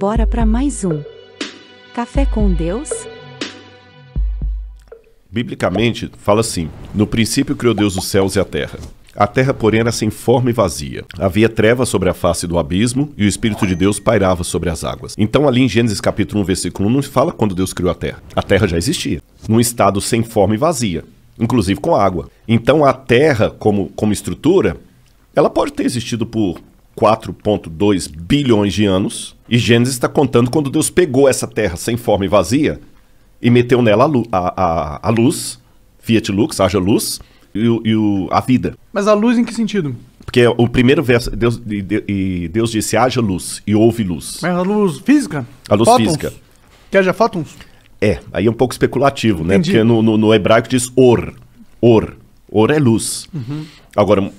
bora para mais um Café com Deus? Biblicamente, fala assim: no princípio criou Deus os céus e a terra. A terra, porém, era sem forma e vazia. Havia trevas sobre a face do abismo e o Espírito de Deus pairava sobre as águas. Então, ali em Gênesis capítulo 1, versículo 1, não fala quando Deus criou a terra. A terra já existia, num estado sem forma e vazia, inclusive com água. Então, a terra, como estrutura, ela pode ter existido por 4,2 bilhões de anos. E Gênesis está contando quando Deus pegou essa terra sem forma e vazia e meteu nela a luz, Fiat Lux, haja luz, a vida. Mas a luz em que sentido? Porque o primeiro verso, Deus disse, haja luz, e houve luz. Mas a luz física? A luz Fótons? física. Que haja fótons? Aí é um pouco especulativo, né? Entendi. Porque no hebraico diz or. Or é luz. Uhum. Agora,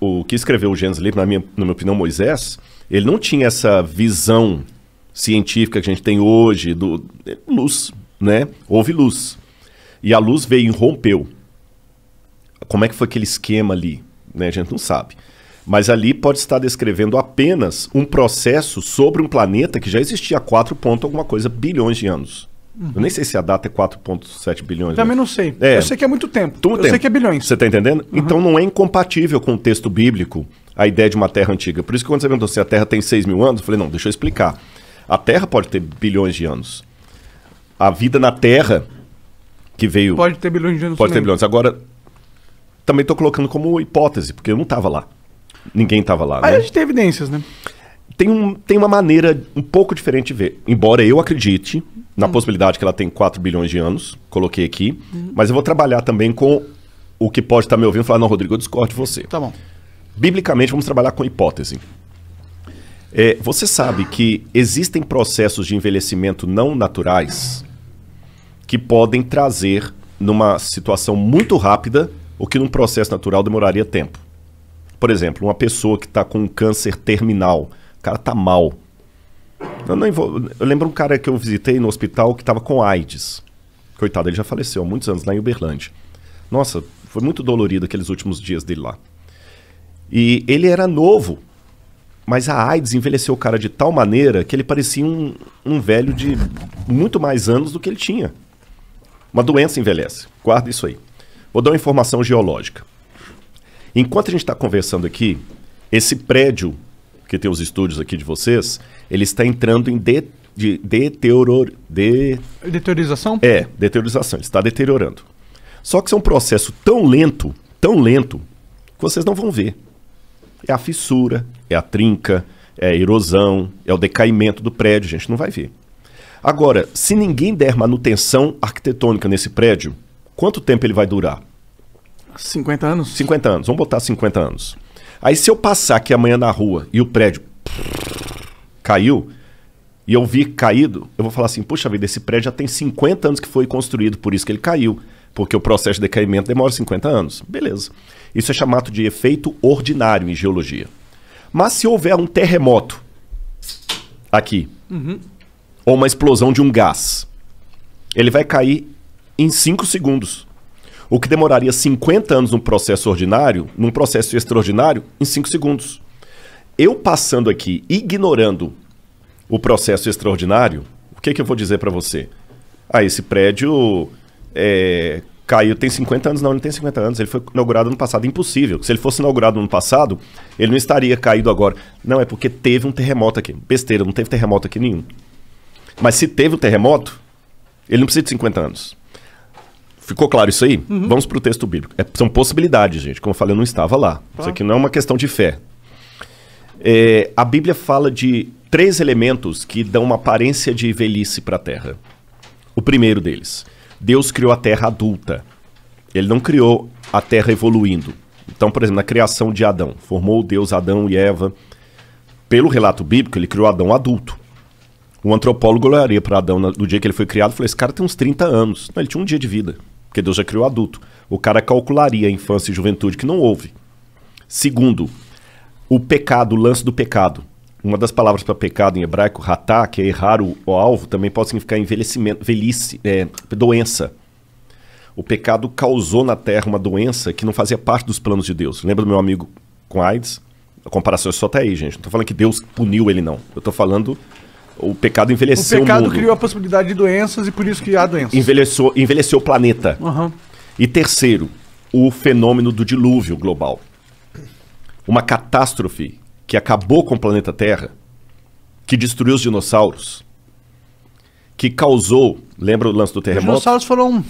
o que escreveu o Gênesis livre, na minha opinião, Moisés, ele não tinha essa visão científica que a gente tem hoje, luz, né? Houve luz. E a luz veio e rompeu. Como é que foi aquele esquema ali? Né? A gente não sabe. Mas ali pode estar descrevendo apenas um processo sobre um planeta que já existia há 4 alguma coisa bilhões de anos. Uhum. Eu nem sei se a data é 4,7 bilhões. Também não sei. Eu sei que é muito tempo. Sei que é bilhões. Você está entendendo? Uhum. Então não é incompatível com o texto bíblico a ideia de uma terra antiga. Por isso que quando você perguntou se a Terra tem 6 mil anos, eu falei, não, deixa eu explicar. A Terra pode ter bilhões de anos. A vida na Terra que veio... Pode ter bilhões de anos Pode também. ter bilhões. Agora, também estou colocando como hipótese, porque eu não estava lá. Ninguém estava lá, Aí né? a gente tem evidências, né? Tem uma maneira um pouco diferente de ver. Embora eu acredite na possibilidade que ela tem 4 bilhões de anos, coloquei aqui, mas eu vou trabalhar também com o que pode estar me ouvindo e falar, não, Rodrigo, eu discordo de você. Tá bom. Biblicamente, vamos trabalhar com hipótese. Você sabe que existem processos de envelhecimento não naturais que podem trazer, numa situação muito rápida, o que num processo natural demoraria tempo. Por exemplo, uma pessoa que está com um câncer terminal, o cara está mal. Eu lembro um cara que eu visitei no hospital que estava com AIDS. Coitado, ele já faleceu há muitos anos lá em Uberlândia. Nossa, foi muito dolorido aqueles últimos dias dele lá. E ele era novo, mas a AIDS envelheceu o cara de tal maneira que ele parecia um velho de muito mais anos do que ele tinha. Uma doença envelhece. Guarda isso aí. Vou dar uma informação geológica. Enquanto a gente está conversando aqui, esse prédio, que tem os estúdios aqui de vocês, ele está entrando em Deteriorização? Deteriorização. Ele está deteriorando. Só que isso é um processo tão lento, que vocês não vão ver. É a fissura, é a trinca, é a erosão, é o decaimento do prédio, a gente não vai ver. Agora, se ninguém der manutenção arquitetônica nesse prédio, quanto tempo ele vai durar? 50 anos? 50 anos, vamos botar 50 anos. Aí se eu passar aqui amanhã na rua e o prédio caiu, e eu vi caído, eu vou falar assim, puxa vida, esse prédio já tem 50 anos que foi construído, por isso que ele caiu, porque o processo de decaimento demora 50 anos. Beleza. Isso é chamado de efeito ordinário em geologia. Mas se houver um terremoto aqui, ou uma explosão de um gás, ele vai cair em 5 segundos. O que demoraria 50 anos num processo ordinário, num processo extraordinário, em 5 segundos. Eu passando aqui, ignorando o processo extraordinário, o que eu vou dizer para você? Esse prédio caiu, tem 50 anos. Não, ele não tem 50 anos, ele foi inaugurado no passado. Impossível. Se ele fosse inaugurado no ano passado, ele não estaria caído agora. Não, é porque teve um terremoto aqui. Besteira, não teve terremoto aqui nenhum. Mas se teve um terremoto, ele não precisa de 50 anos. Ficou claro isso aí? Vamos para o texto bíblico. São possibilidades, gente. Como eu falei, eu não estava lá. Isso aqui não é uma questão de fé. A Bíblia fala de 3 elementos que dão uma aparência de velhice para a Terra. O primeiro deles, Deus criou a Terra adulta. Ele não criou a Terra evoluindo. Então, por exemplo, na criação de Adão, formou Deus Adão e Eva. Pelo relato bíblico, ele criou Adão adulto. Um antropólogo olharia para Adão no dia que ele foi criado e falou, esse cara tem uns 30 anos. Não, ele tinha um dia de vida, porque Deus já criou adulto. O cara calcularia a infância e juventude, que não houve. Segundo, o pecado, o lance do pecado. Uma das palavras para pecado em hebraico, ratá, que é errar o alvo, também pode significar envelhecimento, velhice, doença. O pecado causou na Terra uma doença que não fazia parte dos planos de Deus. Lembra do meu amigo com AIDS? A comparação é só até aí, gente. Não estou falando que Deus puniu ele, não. Eu estou falando O pecado O envelheceu o pecado mundo. criou a possibilidade de doenças e por isso que há doenças. Envelheceu o planeta. Aham. E terceiro, o fenômeno do dilúvio global. Uma catástrofe que acabou com o planeta Terra, que destruiu os dinossauros, que causou... Lembra o lance do Os terremoto? dinossauros foram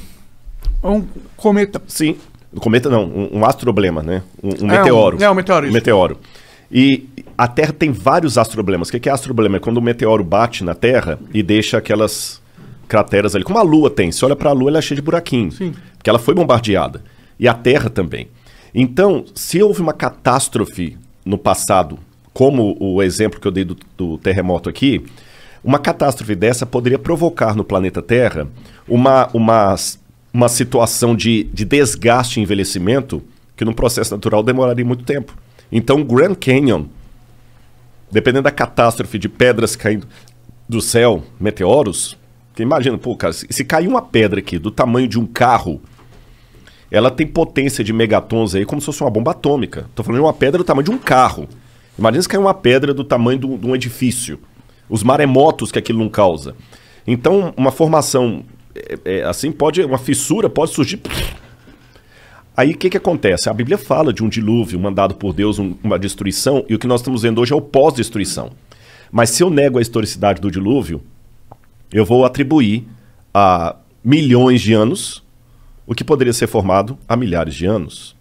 um cometa. Sim. O cometa não, um astroblema, né? Um meteoro. Um meteoro, Um isso. meteoro. E a Terra tem vários astroblemas. O que é astroblema? É quando o meteoro bate na Terra e deixa aquelas crateras ali. Como a Lua tem. Se olha para a Lua, ela é cheia de buraquinho. Sim. Porque ela foi bombardeada. E a Terra também. Então, se houve uma catástrofe no passado, como o exemplo que eu dei do terremoto aqui, uma catástrofe dessa poderia provocar no planeta Terra uma situação de desgaste e envelhecimento que num processo natural demoraria muito tempo. Então, o Grand Canyon, dependendo da catástrofe de pedras caindo do céu, meteoros, que imagina, pô, cara, se cair uma pedra aqui do tamanho de um carro, ela tem potência de megatons aí como se fosse uma bomba atômica. Tô falando de uma pedra do tamanho de um carro. Imagina se cair uma pedra do tamanho de um edifício. Os maremotos que aquilo não causa. Então, uma formação assim uma fissura pode surgir. Aí o que acontece? A Bíblia fala de um dilúvio mandado por Deus, uma destruição, e o que nós estamos vendo hoje é o pós-destruição. Mas se eu nego a historicidade do dilúvio, eu vou atribuir a milhões de anos o que poderia ser formado há milhares de anos.